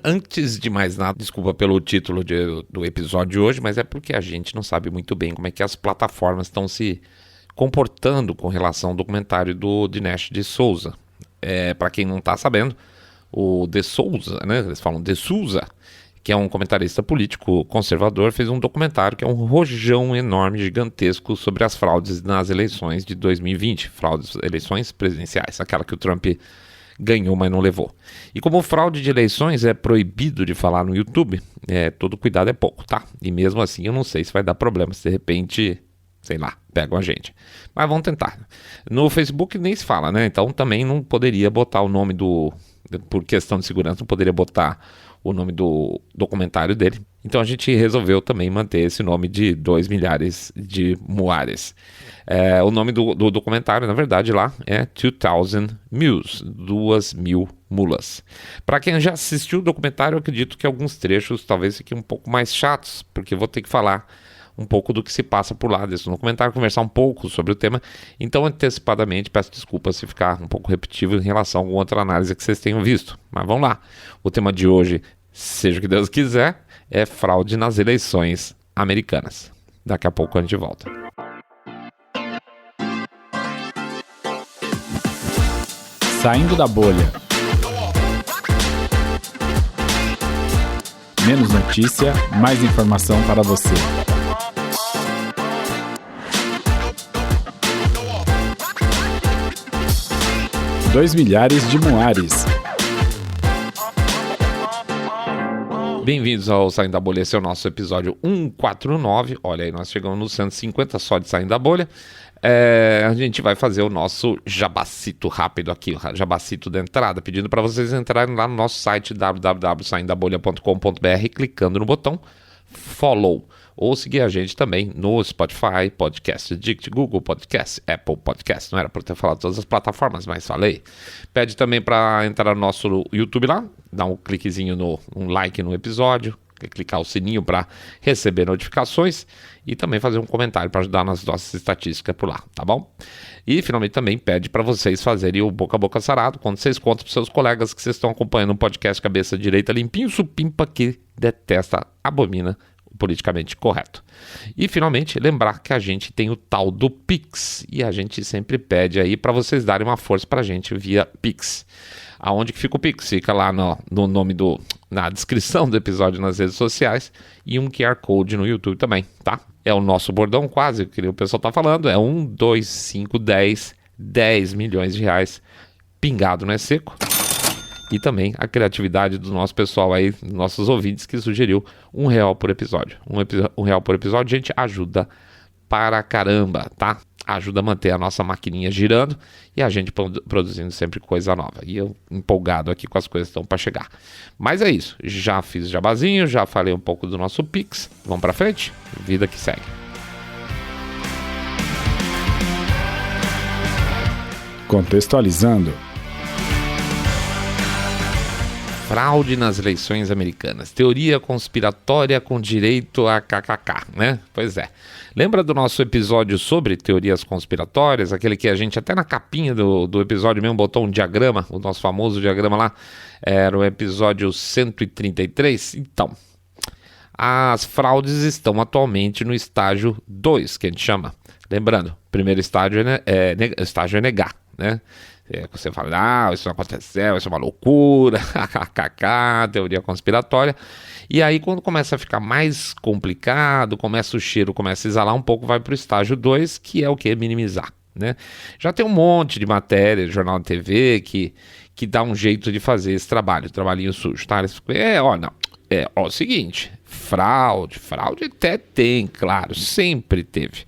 Antes de mais nada, desculpa pelo título do episódio de hoje, mas é porque a gente não sabe muito bem como é que as plataformas estão se comportando com relação ao documentário do Dinesh de Souza. Para quem não está sabendo, o De Souza, né, eles falam De Souza, que é um comentarista político conservador, fez um documentário que é um rojão enorme, gigantesco, sobre as fraudes nas eleições de 2020, eleições presidenciais, aquela que o Trump ganhou, mas não levou. E como fraude de eleições é proibido de falar no YouTube, todo cuidado é pouco, tá? E mesmo assim eu não sei se vai dar problema, se de repente, sei lá, pegam a gente. Mas vamos tentar. No Facebook nem se fala, né? Então também não poderia botar o nome por questão de segurança, não poderia botar o nome do documentário dele. Então a gente resolveu também manter esse nome de 2 milhares de muares. O nome do documentário, na verdade, lá é 2000 Mules, 2.000 mulas. Para quem já assistiu o documentário, eu acredito que alguns trechos talvez fiquem um pouco mais chatos, porque vou ter que falar um pouco do que se passa por lá desse documentário, conversar um pouco sobre o tema. Então, antecipadamente, peço desculpas se ficar um pouco repetitivo em relação a alguma outra análise que vocês tenham visto. Mas vamos lá. O tema de hoje, seja o que Deus quiser, é fraude nas eleições americanas. Daqui a pouco a gente volta. Saindo da bolha. Menos notícia, mais informação para você. Dois milhares de muares. Bem-vindos ao Saindo da Bolha, esse é o nosso episódio 149. Olha aí, nós chegamos no 150 só de Saindo da Bolha. A gente vai fazer o nosso jabacito rápido aqui, o jabacito da entrada, pedindo para vocês entrarem lá no nosso site www.saindabolha.com.br, clicando no botão follow, ou seguir a gente também no Spotify, Podcast Addict, Google Podcast, Apple Podcast. Não era para ter falado todas as plataformas, mas falei. Pede também para entrar no nosso YouTube lá, dar um cliquezinho um like no episódio, clicar o sininho para receber notificações e também fazer um comentário para ajudar nas nossas estatísticas por lá, tá bom? E finalmente também pede para vocês fazerem o boca a boca sarado, quando vocês contam para seus colegas que vocês estão acompanhando um podcast cabeça direita limpinho, supimpa, que detesta, abomina o politicamente correto. E finalmente lembrar que a gente tem o tal do Pix, e a gente sempre pede aí para vocês darem uma força para a gente via Pix. Aonde que fica o Pix? Fica lá no nome na descrição do episódio nas redes sociais e um QR Code no YouTube também, tá? É o nosso bordão quase, que o pessoal tá falando, é 1, 2, 5, 10 milhões de reais pingado, não é seco? E também a criatividade do nosso pessoal aí, dos nossos ouvintes, que sugeriu R$1 por episódio. R$1 por episódio, gente, ajuda para caramba, tá? Ajuda a manter a nossa maquininha girando e a gente produzindo sempre coisa nova. E eu empolgado aqui com as coisas que estão para chegar. Mas é isso, já fiz jabazinho, já falei um pouco do nosso Pix. Vamos para frente? Vida que segue. Contextualizando. Fraude nas eleições americanas. Teoria conspiratória com direito a kkk, né? Pois é. Lembra do nosso episódio sobre teorias conspiratórias? Aquele que a gente até na capinha do episódio mesmo botou um diagrama, o nosso famoso diagrama lá. Era o episódio 133. Então, as fraudes estão atualmente no estágio 2, que a gente chama. Lembrando, primeiro estágio estágio é negar, né? Você fala, isso não aconteceu, isso é uma loucura, teoria conspiratória. E aí quando começa a ficar mais complicado, o cheiro começa a exalar um pouco, vai para o estágio 2, que é o que? Minimizar, né? Já tem um monte de matéria, jornal de TV, que dá um jeito de fazer esse trabalhinho sujo, tá? O seguinte, fraude até tem, claro, sempre teve.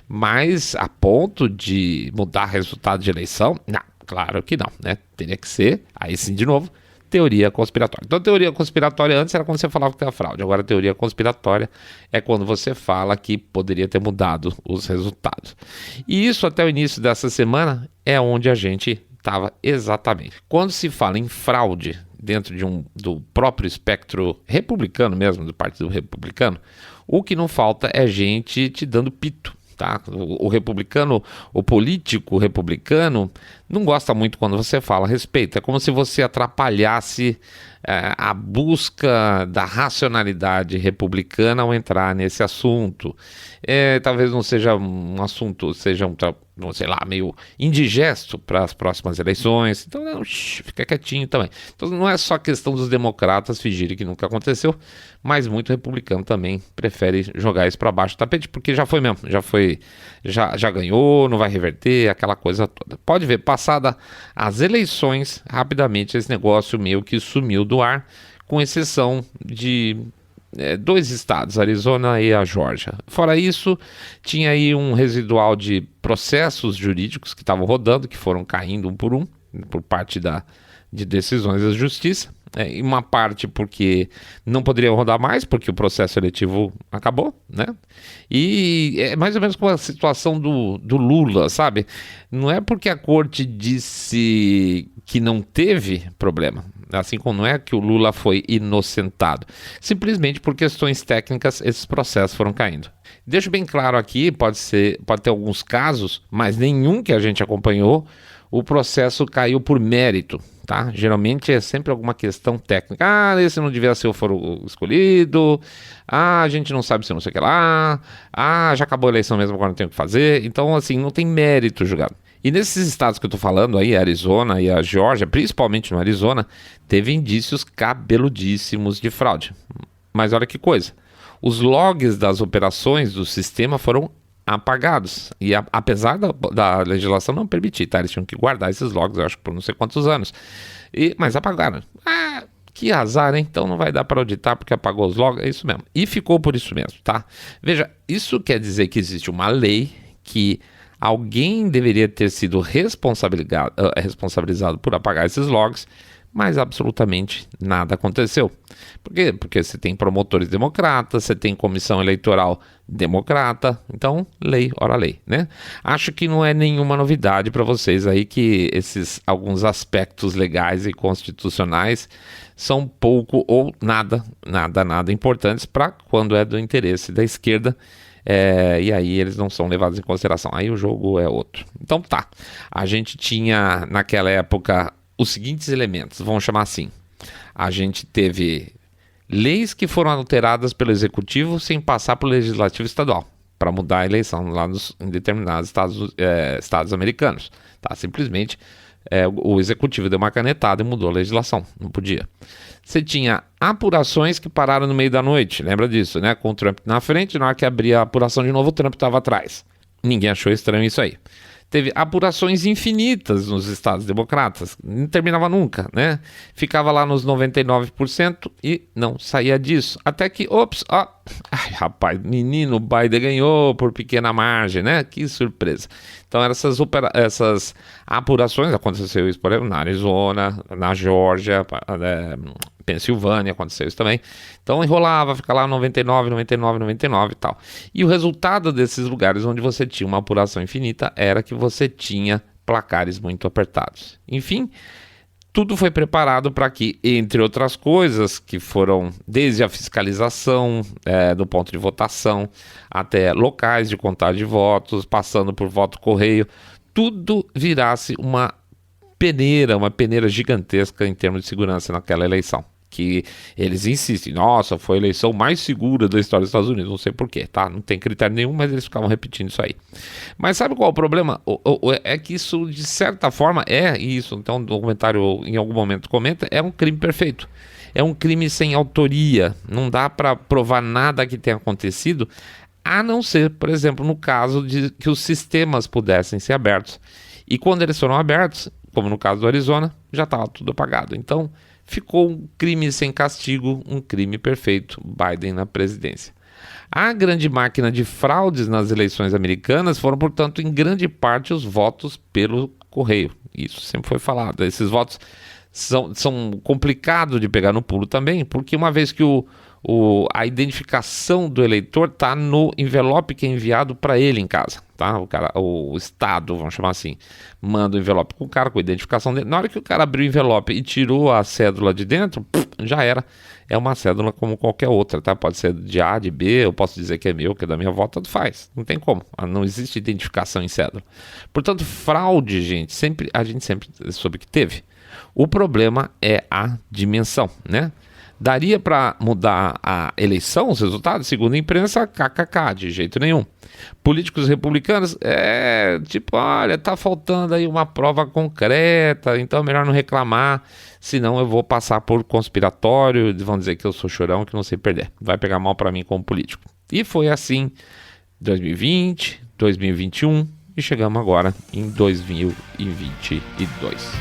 Mas a ponto de mudar resultado de eleição, não. Claro que não, né? Teria que ser, aí sim de novo, teoria conspiratória. Então, teoria conspiratória antes era quando você falava que era fraude. Agora, teoria conspiratória é quando você fala que poderia ter mudado os resultados. E isso, até o início dessa semana, é onde a gente estava exatamente. Quando se fala em fraude dentro do próprio espectro republicano mesmo, do Partido Republicano, o que não falta é gente te dando pito. Tá? O republicano, o político republicano não gosta muito quando você fala a respeito. É como se você atrapalhasse a busca da racionalidade republicana ao entrar nesse assunto. Talvez não seja um assunto, seja sei lá, meio indigesto para as próximas eleições. Então, não, fica quietinho também. Então, não é só questão dos democratas fingirem que nunca aconteceu, mas muito republicano também prefere jogar isso para baixo do tapete, porque já foi mesmo, já ganhou, não vai reverter, aquela coisa toda. Pode ver, passada as eleições, rapidamente esse negócio meio que sumiu do ar, com exceção de 2 estados, Arizona e a Geórgia. Fora isso, tinha aí um residual de processos jurídicos que estavam rodando, que foram caindo um, por parte de decisões da justiça. E uma parte porque não poderiam rodar mais, porque o processo eletivo acabou, né? E é mais ou menos como a situação do Lula, sabe? Não é porque a corte disse que não teve problema, assim como não é que o Lula foi inocentado, simplesmente por questões técnicas esses processos foram caindo. Deixo bem claro aqui, pode ter alguns casos, mas nenhum que a gente acompanhou, o processo caiu por mérito, tá? Geralmente é sempre alguma questão técnica. Esse não devia ser o foro escolhido. A gente não sabe se não sei o que lá. Já acabou a eleição mesmo, agora não tem o que fazer. Então, assim, não tem mérito julgado. E nesses estados que eu tô falando aí, a Arizona e a Geórgia, principalmente no Arizona, teve indícios cabeludíssimos de fraude. Mas olha que coisa. Os logs das operações do sistema foram apagados, e apesar da legislação não permitir, tá? Eles tinham que guardar esses logs, eu acho que por não sei quantos anos, mas apagaram. Que azar, hein? Então não vai dar para auditar porque apagou os logs, é isso mesmo, e ficou por isso mesmo, tá? Veja, isso quer dizer que existe uma lei que alguém deveria ter sido responsabilizado por apagar esses logs, mas absolutamente nada aconteceu. Por quê? Porque você tem promotores democratas, você tem comissão eleitoral democrata, então lei, ora lei, né? Acho que não é nenhuma novidade para vocês aí que alguns aspectos legais e constitucionais são pouco ou nada importantes para quando é do interesse da esquerda, e aí eles não são levados em consideração. Aí o jogo é outro. Então tá, a gente tinha naquela época os seguintes elementos, vamos chamar assim. A gente teve leis que foram alteradas pelo executivo sem passar pelo legislativo estadual, para mudar a eleição lá em determinados estados americanos. Tá? Simplesmente o executivo deu uma canetada e mudou a legislação, não podia. Você tinha apurações que pararam no meio da noite, lembra disso, né? Com o Trump na frente, na hora que abria a apuração de novo, o Trump estava atrás. Ninguém achou estranho isso aí. Teve apurações infinitas nos estados democratas, não terminava nunca, né? Ficava lá nos 99% e não saía disso. Até que, rapaz, menino, Biden ganhou por pequena margem, né? Que surpresa. Então, essas apurações, aconteceu isso, por exemplo, na Arizona, na Geórgia, Pensilvânia, aconteceu isso também. Então enrolava, fica lá 99 e tal. E o resultado desses lugares onde você tinha uma apuração infinita era que você tinha placares muito apertados. Enfim, tudo foi preparado para que, entre outras coisas, que foram desde a fiscalização do ponto de votação, até locais de contagem de votos, passando por voto correio, tudo virasse uma peneira gigantesca em termos de segurança naquela eleição. Que eles insistem, nossa, foi a eleição mais segura da história dos Estados Unidos, não sei porquê, tá? Não tem critério nenhum, mas eles ficavam repetindo isso aí. Mas sabe qual é o problema? É que isso, de certa forma, então o documentário em algum momento comenta, é um crime perfeito. É um crime sem autoria, não dá para provar nada que tenha acontecido, a não ser, por exemplo, no caso de que os sistemas pudessem ser abertos. E quando eles foram abertos, como no caso do Arizona, já estava tudo apagado. Então, ficou um crime sem castigo, um crime perfeito, Biden na presidência. A grande máquina de fraudes nas eleições americanas foram, portanto, em grande parte os votos pelo correio. Isso sempre foi falado. Esses votos são complicados de pegar no pulo também, porque uma vez que a identificação do eleitor está no envelope que é enviado para ele em casa, tá? O Estado, vamos chamar assim, manda o envelope com o cara, com a identificação dele. Na hora que o cara abriu o envelope e tirou a cédula de dentro, já era. É uma cédula como qualquer outra, tá? Pode ser de A, de B, eu posso dizer que é meu, que é da minha avó, tanto faz. Não tem como. Não existe identificação em cédula. Portanto, fraude, a gente sempre soube que teve. O problema é a dimensão, né? Daria para mudar a eleição, os resultados? Segundo a imprensa, kkk, de jeito nenhum. Políticos republicanos, olha, tá faltando aí uma prova concreta, então é melhor não reclamar, senão eu vou passar por conspiratório, vão dizer que eu sou chorão, que não sei perder. Vai pegar mal para mim como político. E foi assim 2020, 2021 e chegamos agora em 2022.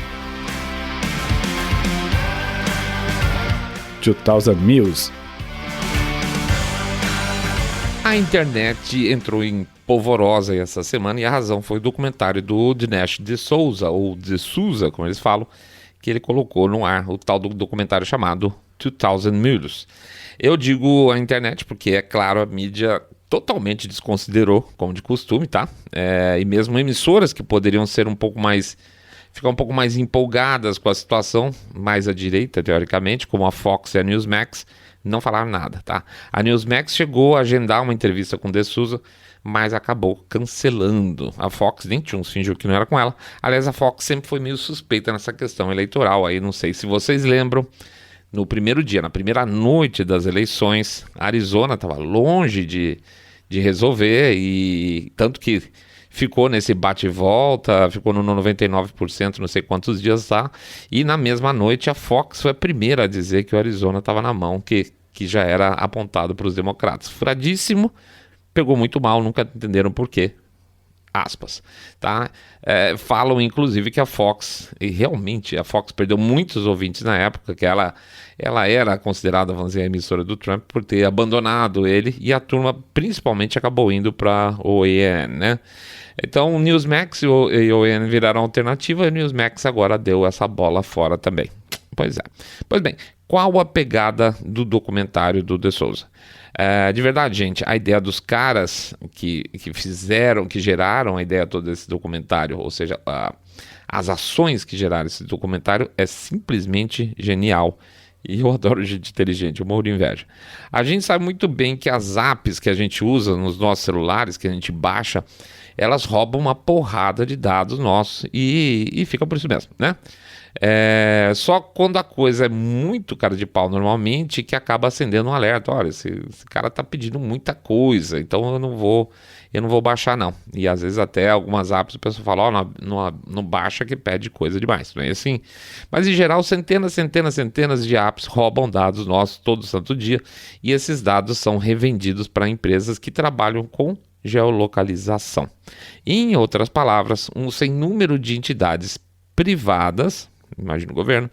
2000 News. A internet entrou em polvorosa essa semana e a razão foi o documentário do Dinesh D'Souza, ou D'Souza, como eles falam, que ele colocou no ar, o tal do documentário chamado 2000 News. Eu digo a internet porque, é claro, a mídia totalmente desconsiderou, como de costume, tá? E mesmo emissoras que poderiam ser ficar um pouco mais empolgadas com a situação, mais à direita, teoricamente, como a Fox e a Newsmax, não falaram nada, tá? A Newsmax chegou a agendar uma entrevista com D'Souza, mas acabou cancelando. A Fox nem tinha fingiu que não era com ela. Aliás, a Fox sempre foi meio suspeita nessa questão eleitoral. Aí não sei se vocês lembram, no primeiro dia, na primeira noite das eleições, a Arizona estava longe de resolver, e tanto que ficou nesse bate e volta, ficou no 99%, não sei quantos dias tá, e na mesma noite a Fox foi a primeira a dizer que o Arizona estava na mão, que já era apontado para os democratas. Furadíssimo, pegou muito mal, nunca entenderam por quê. Aspas, tá? Falam inclusive que a Fox, e realmente a Fox perdeu muitos ouvintes na época, que ela era considerada, vamos dizer, a emissora do Trump por ter abandonado ele, e a turma principalmente acabou indo para o OAN, né? Então o Newsmax e o OAN viraram alternativa, e o Newsmax agora deu essa bola fora também. Pois bem, qual a pegada do documentário do D'Souza? De verdade, gente, a ideia dos caras que geraram a ideia toda desse documentário, ou seja, as ações que geraram esse documentário, é simplesmente genial. E eu adoro gente inteligente, eu morro de inveja. A gente sabe muito bem que as apps que a gente usa nos nossos celulares, que a gente baixa, elas roubam uma porrada de dados nossos e fica por isso mesmo, né? Só quando a coisa é muito cara de pau normalmente que acaba acendendo um alerta. Olha, esse cara tá pedindo muita coisa, então eu não vou baixar não. E às vezes até algumas apps o pessoal fala, não baixa que pede coisa demais, não é assim? Mas em geral centenas de apps roubam dados nossos todo santo dia, e esses dados são revendidos para empresas que trabalham com geolocalização. Em outras palavras, um sem número de entidades privadas, imagina o governo,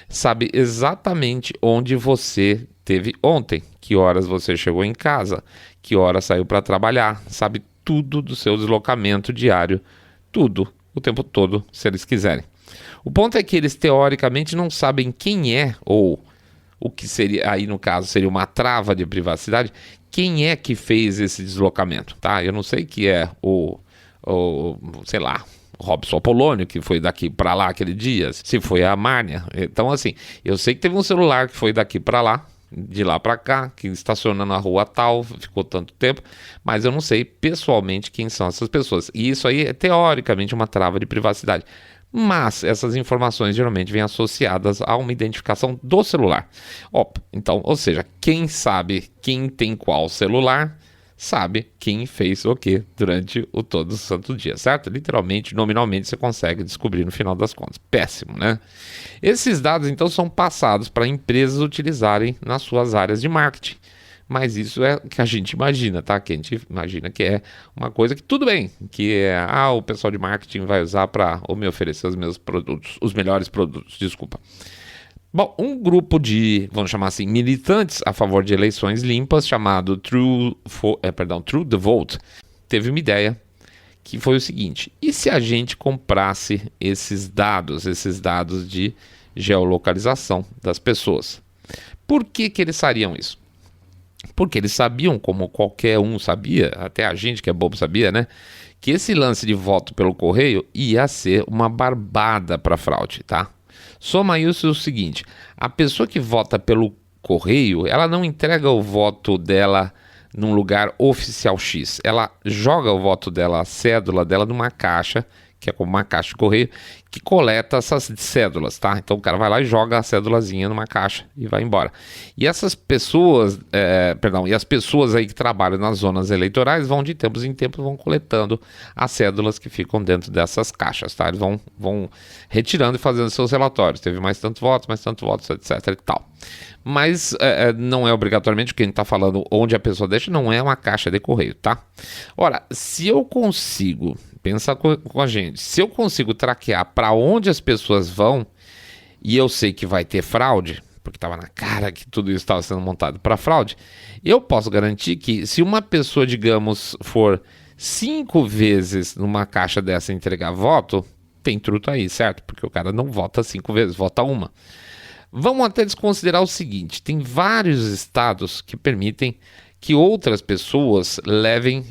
sabe exatamente onde você esteve ontem, que horas você chegou em casa, que hora saiu para trabalhar, sabe tudo do seu deslocamento diário, tudo, o tempo todo, se eles quiserem. O ponto é que eles teoricamente não sabem quem é, ou o que seria, aí no caso seria uma trava de privacidade, quem é que fez esse deslocamento, tá? Eu não sei que é sei lá, Robson Apolônio, que foi daqui para lá aquele dia, se foi a Márnia. Então, assim, eu sei que teve um celular que foi daqui para lá, de lá para cá, que estaciona na rua tal, ficou tanto tempo, mas eu não sei pessoalmente quem são essas pessoas. E isso aí é teoricamente uma trava de privacidade. Mas essas informações geralmente vêm associadas a uma identificação do celular. Então, ou seja, quem sabe quem tem qual celular, sabe quem fez o que durante o todo santo dia, certo? Literalmente, nominalmente, você consegue descobrir no final das contas. Péssimo, né? Esses dados, então, são passados para empresas utilizarem nas suas áreas de marketing. Mas isso é o que a gente imagina, tá? Que a gente imagina que é uma coisa que tudo bem, que o pessoal de marketing vai usar para me oferecer os meus produtos, os melhores produtos, desculpa. Bom, um grupo de, vamos chamar assim, militantes a favor de eleições limpas, chamado True the Vote, teve uma ideia que foi o seguinte: e se a gente comprasse esses dados de geolocalização das pessoas? Por que eles fariam isso? Porque eles sabiam, como qualquer um sabia, até a gente que é bobo sabia, né? Que esse lance de voto pelo correio ia ser uma barbada para fraude, tá? Soma isso o seguinte: a pessoa que vota pelo correio, ela não entrega o voto dela num lugar oficial X. Ela joga o voto dela, a cédula dela, numa caixa, que é como uma caixa de correio, que coleta essas cédulas, tá? Então o cara vai lá e joga a cédulazinha numa caixa e vai embora. E essas pessoas, e as pessoas aí que trabalham nas zonas eleitorais vão de tempos em tempos vão coletando as cédulas que ficam dentro dessas caixas, tá? Eles vão retirando e fazendo seus relatórios. Teve mais tantos votos, etc e tal. Mas não é obrigatoriamente quem está falando onde a pessoa deixa, não é uma caixa de correio, tá? Ora, se eu consigo, pensa com a gente, se eu consigo traquear para onde as pessoas vão e eu sei que vai ter fraude, porque estava na cara que tudo isso estava sendo montado para fraude, eu posso garantir que se uma pessoa, digamos, for 5 vezes numa caixa dessa entregar voto, tem truto aí, certo? Porque o cara não vota 5 vezes, vota uma. Vamos até desconsiderar o seguinte, tem vários estados que permitem que outras pessoas levem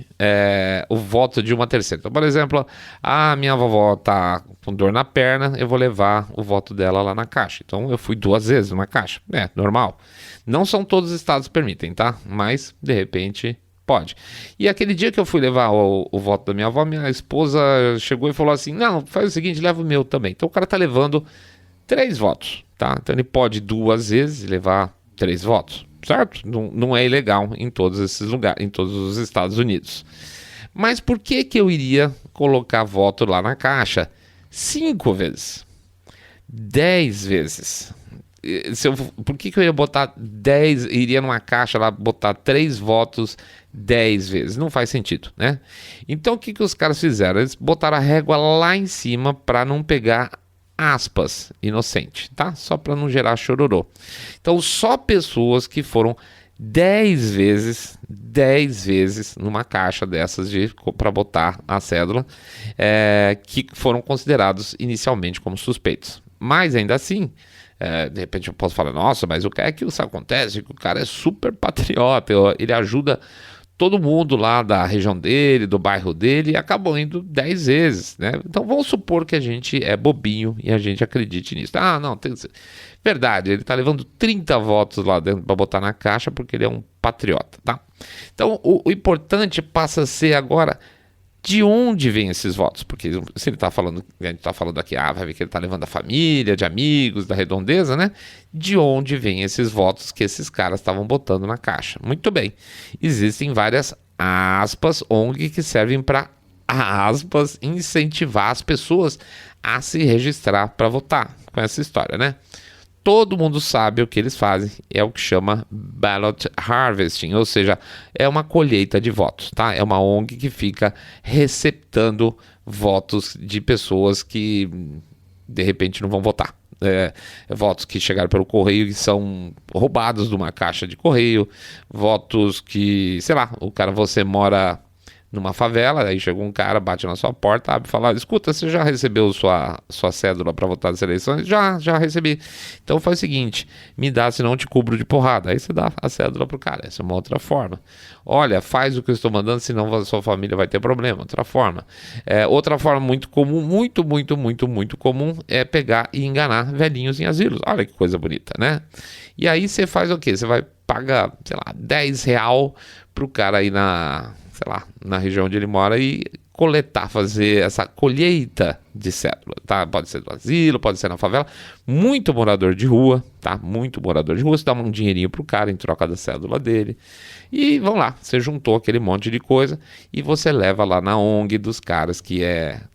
o voto de uma terceira. Então, por exemplo, a minha vovó está com dor na perna, eu vou levar o voto dela lá na caixa. Então, eu fui 2 vezes numa caixa. É, normal. Não são todos os estados que permitem, tá? Mas, de repente, pode. E aquele dia que eu fui levar o voto da minha avó, minha esposa chegou e falou assim, não, faz o seguinte, leva o meu também. Então, o cara está levando 3 votos, tá? Então, ele pode 2 vezes levar 3 votos. Certo? Não é ilegal em todos esses lugares, em todos os Estados Unidos. Mas por que eu iria colocar voto lá na caixa 5 vezes? 10 vezes? Por que eu ia botar 10, iria numa caixa lá botar 3 votos 10 vezes? Não faz sentido, né? Então o que os caras fizeram? Eles botaram a régua lá em cima para não pegar aspas, inocente, tá? Só para não gerar chororô. Então, só pessoas que foram 10 vezes numa caixa dessas para botar a cédula, que foram considerados inicialmente como suspeitos. Mas ainda assim, de repente eu posso falar, nossa, mas o que é que isso acontece? Que o cara é super patriota, ele ajuda todo mundo lá da região dele, do bairro dele, e acabou indo 10 vezes, né? Então vamos supor que a gente é bobinho e a gente acredite nisso. Ah, não, verdade, ele tá levando 30 votos lá dentro para botar na caixa porque ele é um patriota, tá? Então o importante passa a ser agora de onde vêm esses votos, porque se ele tá falando, a gente tá falando aqui, vai ver que ele tá levando a família, de amigos, da redondeza, né? De onde vêm esses votos que esses caras estavam botando na caixa? Muito bem, existem várias aspas, ONG que servem para, aspas, incentivar as pessoas a se registrar para votar, com essa história, né? Todo mundo sabe o que eles fazem, é o que chama ballot harvesting, ou seja, é uma colheita de votos, tá? É uma ONG que fica receptando votos de pessoas que de repente não vão votar. Votos que chegaram pelo correio e são roubados de uma caixa de correio, votos que, sei lá, você mora numa favela, aí chegou um cara, bate na sua porta, abre e fala, escuta, você já recebeu sua cédula para votar nas eleições? Já recebi. Então faz o seguinte, me dá, senão eu te cubro de porrada. Aí você dá a cédula pro cara, essa é uma outra forma. Olha, faz o que eu estou mandando, senão a sua família vai ter problema. Outra forma. Outra forma muito comum, muito comum, é pegar e enganar velhinhos em asilos. Olha que coisa bonita, né? E aí você faz o quê? Você vai pagar, sei lá, R$10 pro cara aí na região onde ele mora e fazer essa colheita de cédula, tá? Pode ser do asilo, pode ser na favela, muito morador de rua, tá? Muito morador de rua, você dá um dinheirinho pro cara em troca da cédula dele e vamos lá, você juntou aquele monte de coisa e você leva lá na ONG dos caras que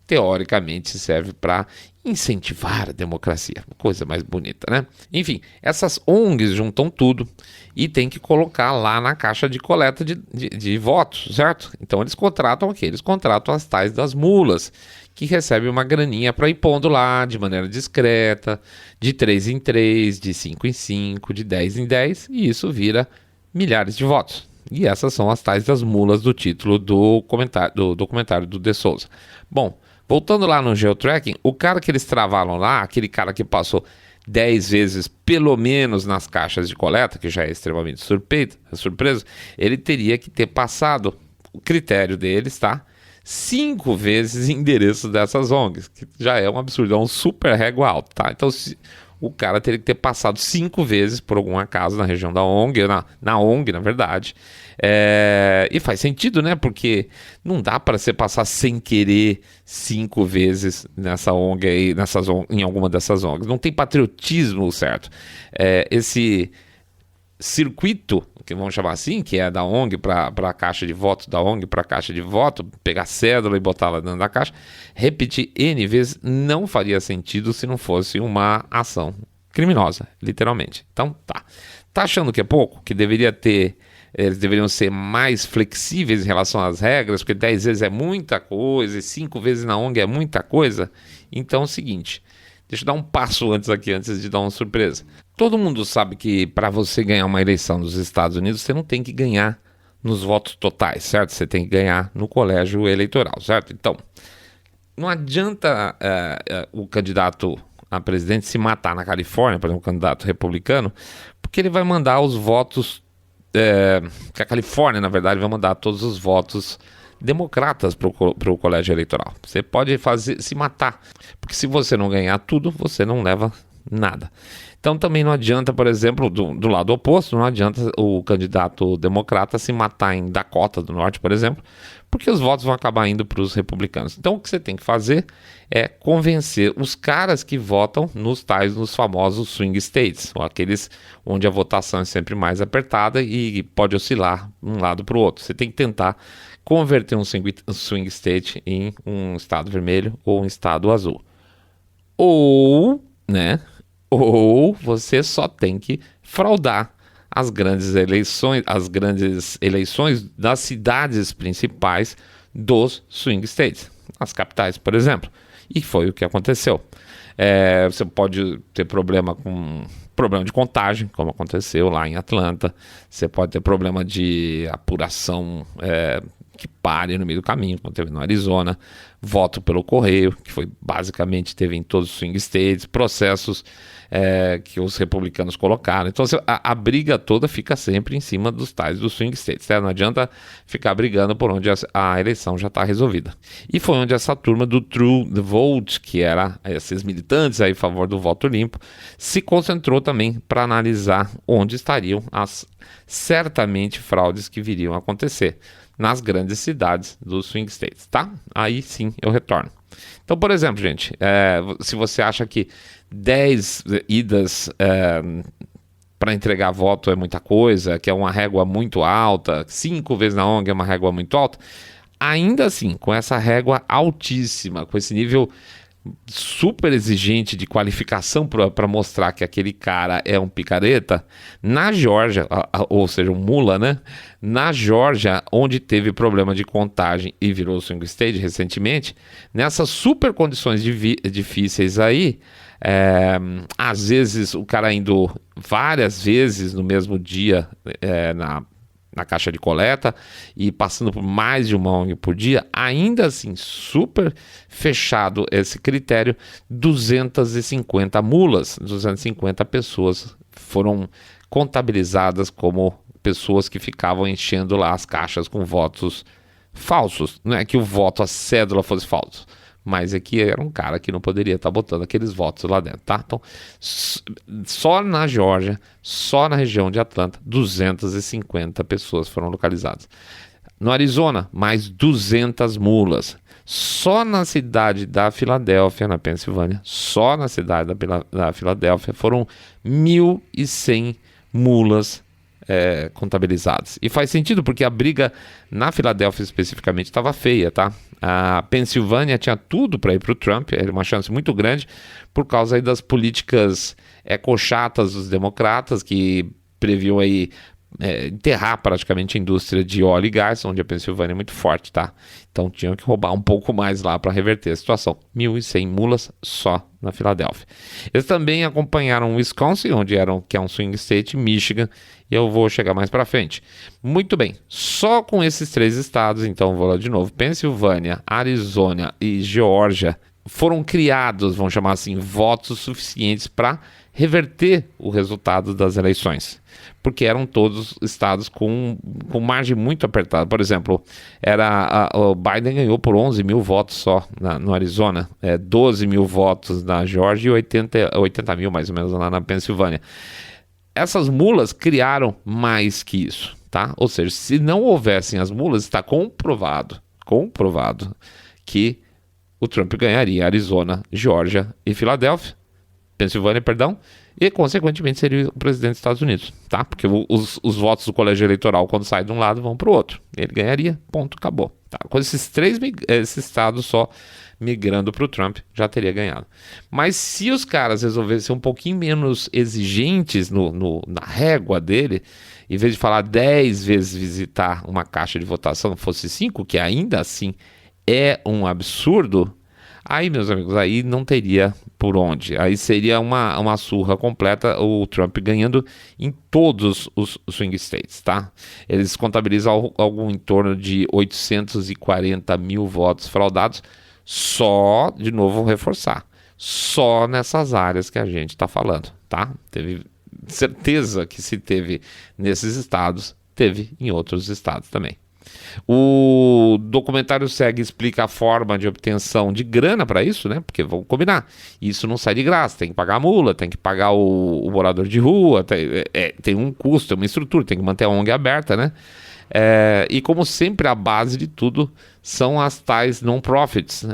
teoricamente serve para incentivar a democracia, coisa mais bonita, né? Enfim, essas ONGs juntam tudo e tem que colocar lá na caixa de coleta de votos, certo? Então eles contratam o quê? Eles contratam as tais das mulas, que recebem uma graninha para ir pondo lá de maneira discreta, de 3 em 3, de 5 em 5, de 10 em 10, e isso vira milhares de votos. E essas são as tais das mulas do título do documentário do De Souza. Bom, voltando lá no geotracking, o cara que eles travaram lá, aquele cara que passou 10 vezes pelo menos nas caixas de coleta, que já é extremamente surpreso, ele teria que ter passado o critério deles, tá? 5 vezes endereços dessas ONGs, que já é um absurdo, é um super régua alto, tá? Então, o cara teria que ter passado 5 vezes por algum acaso na região da ONG, na ONG, na verdade. E faz sentido, né? Porque não dá para você passar sem querer 5 vezes nessa ONG aí, em alguma dessas ONGs. Não tem patriotismo, certo? Esse circuito, que vamos chamar assim, que é da ONG para a caixa de voto, da ONG para a caixa de voto, pegar cédula e botar lá dentro da caixa, repetir N vezes não faria sentido se não fosse uma ação criminosa, literalmente. Então, tá achando que é pouco? Que eles deveriam ser mais flexíveis em relação às regras, porque 10 vezes é muita coisa e 5 vezes na ONG é muita coisa? Então é o seguinte, deixa eu dar um passo antes de dar uma surpresa. Todo mundo sabe que para você ganhar uma eleição nos Estados Unidos, você não tem que ganhar nos votos totais, certo? Você tem que ganhar no colégio eleitoral, certo? Então, não adianta o candidato a presidente se matar na Califórnia, por exemplo, um candidato republicano, porque ele vai mandar os votos, que a Califórnia, na verdade, vai mandar todos os votos democratas para o colégio eleitoral. Você pode se matar, porque se você não ganhar tudo, você não leva nada. Então também não adianta, por exemplo, do lado oposto, não adianta o candidato democrata se matar em Dakota do Norte, por exemplo, porque os votos vão acabar indo para os republicanos. Então o que você tem que fazer é convencer os caras que votam nos famosos swing states, ou aqueles onde a votação é sempre mais apertada e pode oscilar de um lado para o outro. Você tem que tentar converter um swing state em um estado vermelho ou um estado azul. Ou você só tem que fraudar as grandes eleições das cidades principais dos swing states, as capitais, por exemplo. E foi o que aconteceu. Você pode ter problema de contagem, como aconteceu lá em Atlanta. Você pode ter problema de apuração que pare no meio do caminho, como teve no Arizona. Voto pelo correio, que basicamente teve em todos os swing states, processos que os republicanos colocaram. Então a briga toda fica sempre em cima dos swing states, né? Não adianta ficar brigando por onde a eleição já está resolvida. E foi onde essa turma do True the Vote, que era esses militantes aí a favor do voto limpo, se concentrou também para analisar onde estariam as certamente fraudes que viriam a acontecer nas grandes cidades dos swing states, tá? Aí sim eu retorno. Então, por exemplo, gente, se você acha que 10 idas para entregar voto é muita coisa, que é uma régua muito alta, 5 vezes na ONG é uma régua muito alta, ainda assim, com essa régua altíssima, com esse nível super exigente de qualificação para mostrar que aquele cara é um picareta, na Geórgia, ou seja, um mula, né? Na Geórgia, onde teve problema de contagem e virou swing state recentemente, nessas super condições difíceis aí, às vezes o cara indo várias vezes no mesmo dia na caixa de coleta e passando por mais de uma ONG por dia, ainda assim, super fechado esse critério, 250 mulas, 250 pessoas foram contabilizadas como pessoas que ficavam enchendo lá as caixas com votos falsos. Não é que o voto, a cédula fosse falso, mas é que era um cara que não poderia estar botando aqueles votos lá dentro, tá? Então, só na Geórgia, só na região de Atlanta, 250 pessoas foram localizadas. No Arizona, mais 200 mulas. Só na cidade da Filadélfia, na Pensilvânia, só na cidade da Filadélfia, foram 1.100 mulas contabilizadas. E faz sentido porque a briga na Filadélfia especificamente estava feia, tá? A Pensilvânia tinha tudo para ir para o Trump, era uma chance muito grande por causa aí das políticas ecochatas dos democratas que previam aí enterrar praticamente a indústria de óleo e gás, onde a Pensilvânia é muito forte, tá? Então tinham que roubar um pouco mais lá para reverter a situação. 1.100 mulas só na Filadélfia. Eles também acompanharam Wisconsin, que é um swing state, Michigan, e eu vou chegar mais para frente. Muito bem, só com esses 3 estados, então vou lá de novo, Pensilvânia, Arizona e Geórgia, foram criados, vamos chamar assim, votos suficientes para reverter o resultado das eleições, porque eram todos estados com margem muito apertada. Por exemplo, o Biden ganhou por 11 mil votos só no Arizona, 12 mil votos na Geórgia e 80 mil mais ou menos lá na Pensilvânia. Essas mulas criaram mais que isso, tá? Ou seja, se não houvessem as mulas, está comprovado que o Trump ganharia Arizona, Geórgia e Filadélfia, Pensilvânia, perdão, e consequentemente seria o presidente dos Estados Unidos, tá? Porque os votos do colégio eleitoral, quando saem de um lado, vão para o outro. Ele ganharia, ponto, acabou. Tá? Com esses estados só migrando para o Trump, já teria ganhado. Mas se os caras resolvessem ser um pouquinho menos exigentes na régua dele, em vez de falar 10 vezes visitar uma caixa de votação, fosse 5, que ainda assim é um absurdo, aí, meus amigos, aí não teria por onde. Aí seria uma surra completa, o Trump ganhando em todos os swing states, tá? Eles contabilizam algo em torno de 840 mil votos fraudados, só, de novo, vou reforçar, só nessas áreas que a gente está falando, tá? Teve certeza que se teve nesses estados, teve em outros estados também. O documentário segue e explica a forma de obtenção de grana para isso, né? Porque vamos combinar, isso não sai de graça, tem que pagar a mula, tem que pagar o morador de rua, tem um custo, tem uma estrutura, tem que manter a ONG aberta, né? E como sempre, a base de tudo são as tais non-profits,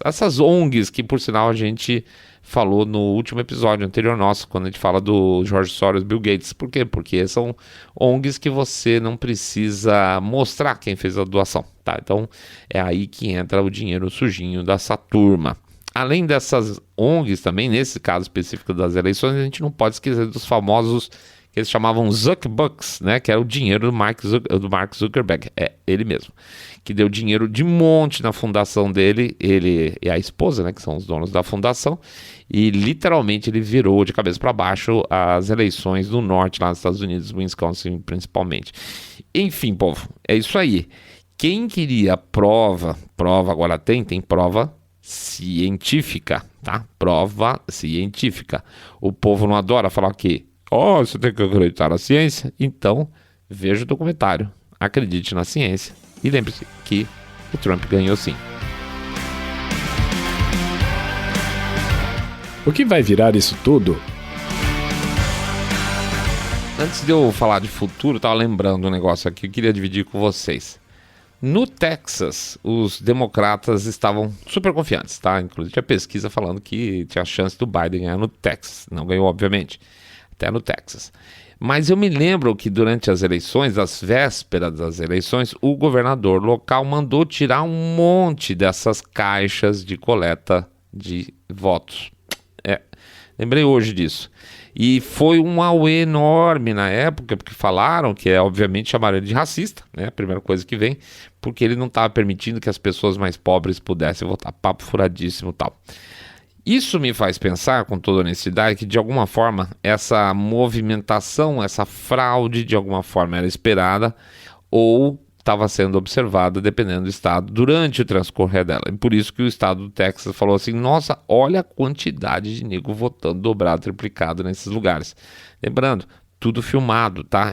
essas ONGs que, por sinal, a gente falou no último episódio anterior nosso, quando a gente fala do George Soros e Bill Gates. Por quê? Porque são ONGs que você não precisa mostrar quem fez a doação, tá? Então é aí que entra o dinheiro sujinho dessa turma. Além dessas ONGs também, nesse caso específico das eleições, a gente não pode esquecer dos famosos que eles chamavam Zuckbucks, né? Que era o dinheiro do Mark Zuckerberg, ele mesmo, que deu dinheiro de monte na fundação dele, ele e a esposa, né? Que são os donos da fundação, e literalmente ele virou de cabeça para baixo as eleições do norte, lá nos Estados Unidos, Wisconsin principalmente. Enfim, povo, é isso aí. Quem queria prova agora tem prova científica, tá? Prova científica. O povo não adora falar que você tem que acreditar na ciência, então veja o documentário, acredite na ciência e lembre-se que o Trump ganhou sim. O que vai virar isso tudo? Antes de eu falar de futuro, eu estava lembrando um negócio aqui que eu queria dividir com vocês. No Texas, os democratas estavam super confiantes, tá? Inclusive tinha pesquisa falando que tinha chance do Biden ganhar no Texas. Não ganhou, obviamente, até no Texas. Mas eu me lembro que durante as eleições, as vésperas das eleições, o governador local mandou tirar um monte dessas caixas de coleta de votos. Lembrei hoje disso. E foi um auê enorme na época, porque falaram que obviamente chamaram ele de racista, né? A primeira coisa que vem, porque ele não estava permitindo que as pessoas mais pobres pudessem votar. Papo furadíssimo e tal. Isso me faz pensar, com toda honestidade, que de alguma forma essa movimentação, essa fraude de alguma forma era esperada ou estava sendo observada, dependendo do estado, durante o transcorrer dela. E por isso que o estado do Texas falou assim, nossa, olha a quantidade de nego votando dobrado, triplicado nesses lugares. Lembrando, tudo filmado, tá?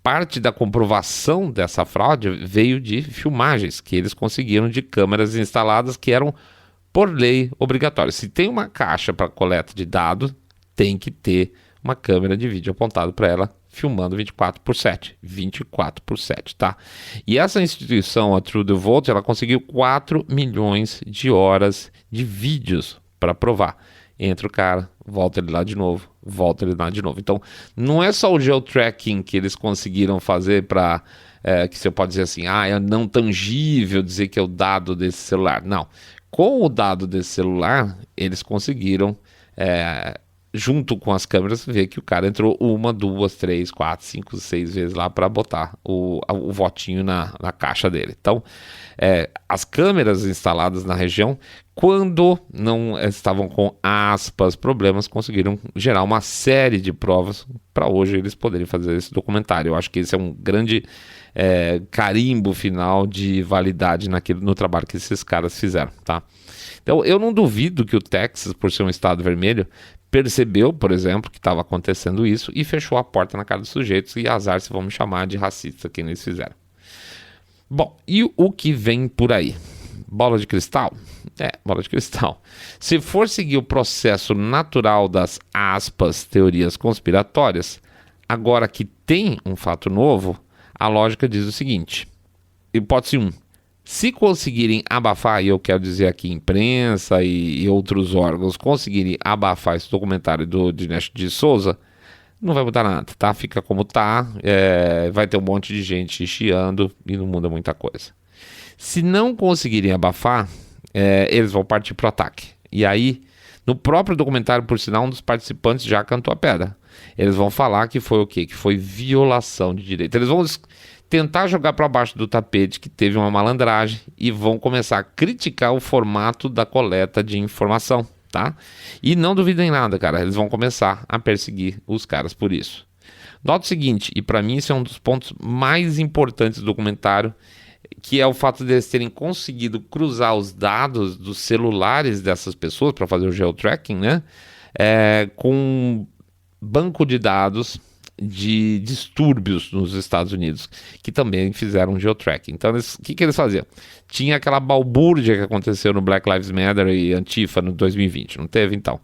Parte da comprovação dessa fraude veio de filmagens que eles conseguiram de câmeras instaladas que eram, por lei, obrigatórias. Se tem uma caixa para coleta de dados, tem que ter uma câmera de vídeo apontada para ela, filmando 24/7, tá? E essa instituição, a True the Vote, ela conseguiu 4 milhões de horas de vídeos para provar. Entra o cara, volta ele lá de novo, volta ele lá de novo. Então, não é só o geotracking que eles conseguiram fazer para, que você pode dizer assim, é não tangível dizer que é o dado desse celular. Não, com o dado desse celular, eles conseguiram junto com as câmeras, ver que o cara entrou 1, 2, 3, 4, 5, 6 vezes lá para botar o votinho na caixa dele. Então, as câmeras instaladas na região, quando não estavam com aspas, problemas, conseguiram gerar uma série de provas para hoje eles poderem fazer esse documentário. Eu acho que esse é um grande carimbo final de validade no trabalho que esses caras fizeram, tá? Então, eu não duvido que o Texas, por ser um estado vermelho, percebeu, por exemplo, que estava acontecendo isso e fechou a porta na cara dos sujeitos e azar se vão me chamar de racista, que eles fizeram. Bom, e o que vem por aí? Bola de cristal? Bola de cristal. Se for seguir o processo natural das aspas teorias conspiratórias, agora que tem um fato novo, a lógica diz o seguinte: hipótese 1. Se conseguirem abafar, e eu quero dizer aqui imprensa e outros órgãos, conseguirem abafar esse documentário do Dinesh de Souza, não vai mudar nada, tá? Fica como tá, vai ter um monte de gente chiando e não muda muita coisa. Se não conseguirem abafar, eles vão partir pro ataque. E aí, no próprio documentário, por sinal, um dos participantes já cantou a pedra. Eles vão falar que foi o quê? Que foi violação de direito. Eles vão tentar jogar para baixo do tapete que teve uma malandragem e vão começar a criticar o formato da coleta de informação, tá? E não duvidem nada, cara, eles vão começar a perseguir os caras por isso. Nota o seguinte, e para mim isso é um dos pontos mais importantes do documentário, que é o fato de eles terem conseguido cruzar os dados dos celulares dessas pessoas para fazer o geotracking, né? Com banco de dados de distúrbios nos Estados Unidos, que também fizeram geotracking. Então, o que eles faziam? Tinha aquela balbúrdia que aconteceu no Black Lives Matter e Antifa no 2020, não teve então?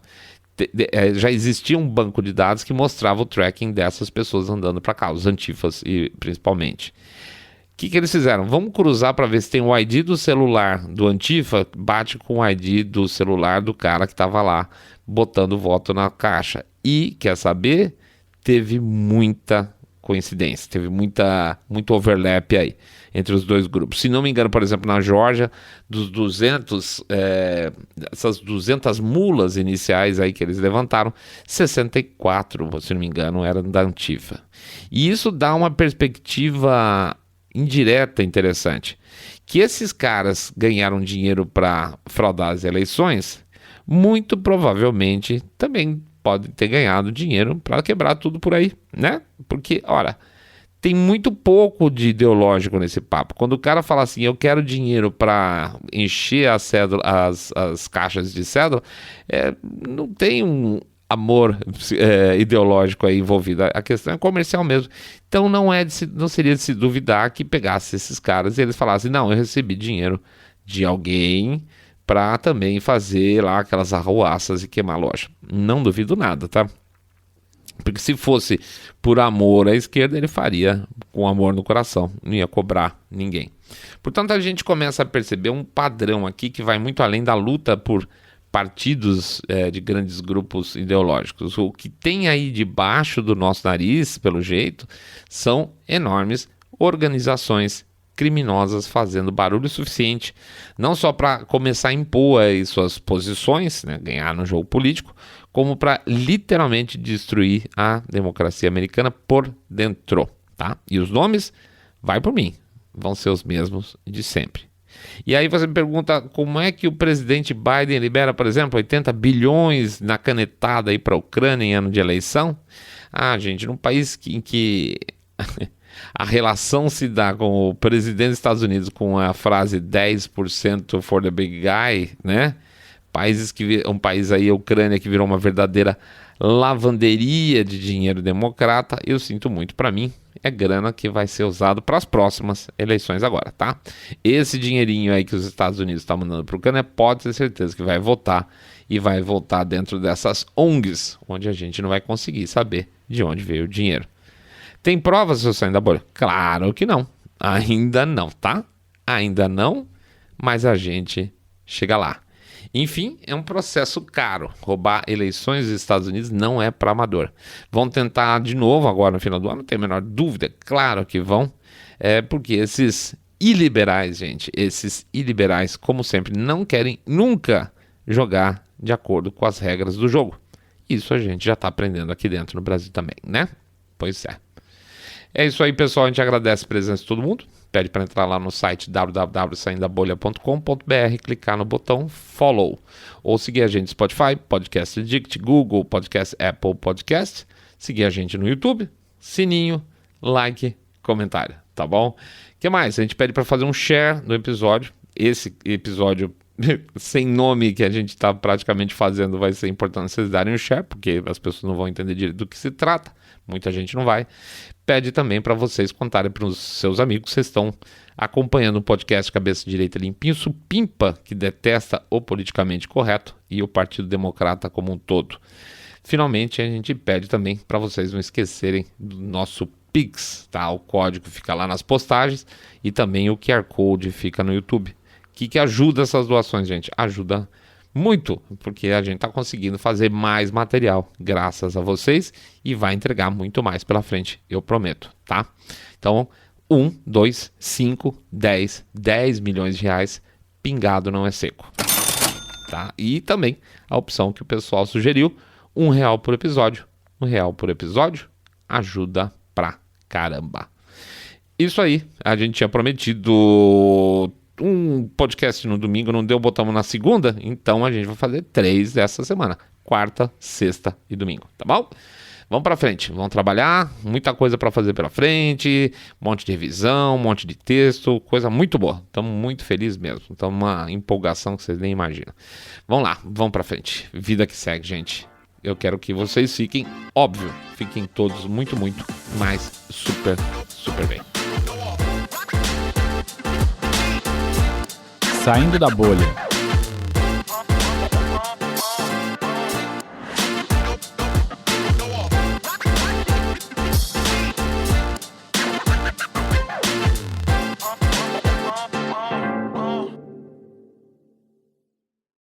Já existia um banco de dados que mostrava o tracking dessas pessoas andando para cá, os antifas e principalmente. O que eles fizeram? Vamos cruzar para ver se tem o ID do celular do Antifa, bate com o ID do celular do cara que estava lá botando o voto na caixa. E, quer saber? Teve muita coincidência, teve muito overlap aí entre os dois grupos. Se não me engano, por exemplo, na Geórgia, essas 200 mulas iniciais aí que eles levantaram, 64, se não me engano, eram da Antifa. E isso dá uma perspectiva indireta interessante, que esses caras ganharam dinheiro para fraudar as eleições, muito provavelmente também podem ter ganhado dinheiro para quebrar tudo por aí, né? Porque, ora, tem muito pouco de ideológico nesse papo. Quando o cara fala assim, eu quero dinheiro para encher as caixas de cédula, não tem um amor ideológico aí envolvido. A questão é comercial mesmo. Então não seria de se duvidar que pegasse esses caras e eles falassem, não, eu recebi dinheiro de alguém para também fazer lá aquelas arruaças e queimar a loja. Não duvido nada, tá? Porque se fosse por amor à esquerda, ele faria com amor no coração, não ia cobrar ninguém. Portanto, a gente começa a perceber um padrão aqui que vai muito além da luta por partidos de grandes grupos ideológicos. O que tem aí debaixo do nosso nariz, pelo jeito, são enormes organizações criminosas fazendo barulho suficiente, não só para começar a impor aí suas posições, né, ganhar no jogo político, como para literalmente destruir a democracia americana por dentro, tá? E os nomes, vai por mim, vão ser os mesmos de sempre. E aí você me pergunta como é que o presidente Biden libera, por exemplo, 80 bilhões na canetada aí para a Ucrânia em ano de eleição? Ah, gente, num país em que a relação se dá com o presidente dos Estados Unidos com a frase 10% for the big guy, né? Um país aí, a Ucrânia, que virou uma verdadeira lavanderia de dinheiro democrata, eu sinto muito, para mim, é grana que vai ser usado para as próximas eleições agora, tá? Esse dinheirinho aí que os Estados Unidos estão mandando para o Ucrânia, pode ter certeza que vai voltar, e vai voltar dentro dessas ONGs, onde a gente não vai conseguir saber de onde veio o dinheiro. Tem provas se eu sair da bolha? Claro que não. Ainda não, tá? Ainda não, mas a gente chega lá. Enfim, é um processo caro. Roubar eleições dos Estados Unidos não é para amador. Vão tentar de novo agora no final do ano, não tem a menor dúvida. Claro que vão. Porque esses iliberais, gente, como sempre, não querem nunca jogar de acordo com as regras do jogo. Isso a gente já está aprendendo aqui dentro no Brasil também, né? Pois é. É isso aí, pessoal. A gente agradece a presença de todo mundo. Pede para entrar lá no site www.saindabolha.com.br, clicar no botão Follow. Ou seguir a gente no Spotify, Podcast Addict, Google Podcast, Apple Podcast. Seguir a gente no YouTube, sininho, like, comentário, tá bom? O que mais? A gente pede para fazer um share no episódio. Esse episódio sem nome que a gente está praticamente fazendo, vai ser importante vocês darem um share, porque as pessoas não vão entender direito do que se trata, muita gente não vai. Pede também para vocês contarem para os seus amigos que vocês estão acompanhando o podcast Cabeça Direita Limpinho, supimpa que detesta o politicamente correto e o Partido Democrata como um todo. Finalmente, a gente pede também para vocês não esquecerem do nosso Pix, tá? O código fica lá nas postagens e também o QR Code fica no YouTube. O que ajuda essas doações, gente? Ajuda muito, porque a gente está conseguindo fazer mais material graças a vocês e vai entregar muito mais pela frente, eu prometo, tá? Então, 1, 2, 5, 10 milhões de reais, pingado não é seco, tá? E também a opção que o pessoal sugeriu, R$1 por episódio. R$1 por episódio ajuda pra caramba. Isso aí, a gente tinha prometido um podcast no domingo, não deu, botamos na segunda, então a gente vai fazer 3 essa semana, quarta, sexta e domingo, tá bom? Vamos pra frente, vamos trabalhar, muita coisa pra fazer pela frente, um monte de revisão, um monte de texto, coisa muito boa, estamos muito felizes mesmo, estamos uma empolgação que vocês nem imaginam. Vamos lá, vamos pra frente, vida que segue, gente. Eu quero que vocês fiquem, óbvio, fiquem todos muito, mas super bem. Saindo da bolha.